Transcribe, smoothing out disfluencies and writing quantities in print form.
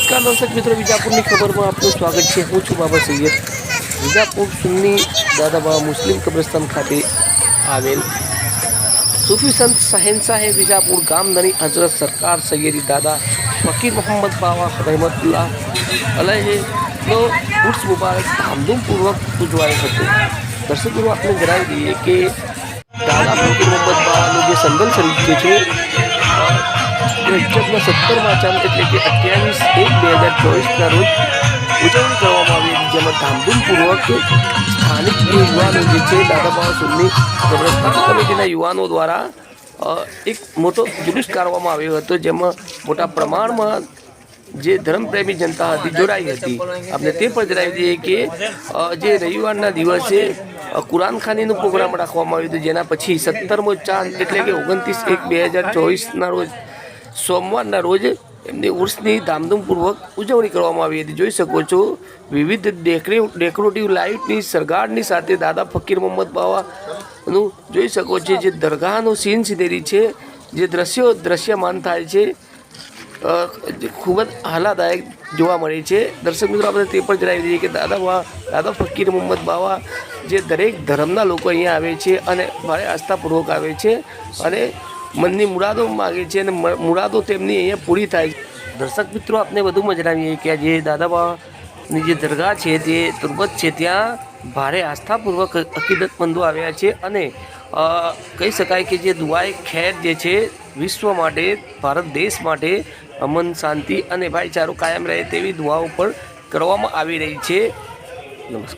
नमस्कार दर्शक मित्रों, विजापुर की खबर में आपનું स्वागत है। हूँ છું बाबा सैयद। विजापुर सुन्नी दादाबा मुस्लिम कब्रिस्तान खाते आवेल सूफी संत शहनशाह विजापुर गामदानी हजरत सरकार सैयदी दादा फकीर मोहम्मद बावा रहमतुल्लाह अलैहि નો ઉર્સ મુબારક ધામધૂમપૂર્વક ઉજવાયો હતો। દર્શક મિત્રો, આપણે જણાવી દઈએ કે દાદા ફકીર મોહમ્મદ બાવાનું જે સંગલ શરીફ જે છે રજબના 17મા ચાંદ એટલે કે 28/1/2024ના રોજ ઉજવણી કરવામાં આવી હતી, જેમાં ધામધૂમપૂર્વક સ્થાનિક યુવાનો જે છે દાદા બાવા સુન્ની કબ્રસ્તાન કમિટીના યુવાનો દ્વારા એક મોટો જુલુસ કાઢવામાં આવ્યો હતો, જેમાં મોટા પ્રમાણમાં જે ધર્મપ્રેમી જનતા હતી જોડાઈ હતી। આપણે તે પણ જણાવી દઈએ કે જે રવિવારના દિવસે કુરાનખાનીનો પ્રોગ્રામ રાખવામાં આવ્યો હતો, જેના પછી 17મો ચાંદ એટલે કે 29/1/2024ના રોજ સોમવારના રોજ એમની ઉર્સની ધામધૂમપૂર્વક ઉજવણી કરવામાં આવી હતી। જોઈ શકો છો વિવિધ ડેકોરેટિવ લાઇટની સરગારની સાથે દાદા ફકીર મોહમ્મદ બાવાનું જોઈ શકો છો જે દરગાહનું સીન સિનેરી છે, જે દ્રશ્યમાન થાય છે, ખૂબ જ આહલાદાયક જોવા મળે છે। દર્શક મિત્રો, આપણે તે પણ જણાવી દઈએ કે દાદા ફકીર મોહમ્મદ બાવા જે દરેક ધર્મના લોકો અહીંયા આવે છે અને ભારે આસ્થાપૂર્વક આવે છે અને મનની મુરાદો માગે છે અને મુરાદો તેમની અહીંયા પૂરી થાય છે। દર્શક મિત્રો, આપણે વધુમાં જણાવીએ કે જે દાદા બાવાની જે દરગાહ છે તે તુર્બત છે, ત્યાં ભારે આસ્થાપૂર્વક અકીદતમંદો આવ્યા છે અને કહી શકાય કે જે દુઆએ ખેર જે છે વિશ્વ માટે, ભારત દેશ માટે અમન, શાંતિ અને ભાઈચારો કાયમ રહે તેવી દુઆઓ પણ કરવામાં આવી રહી છે। નમસ્કાર।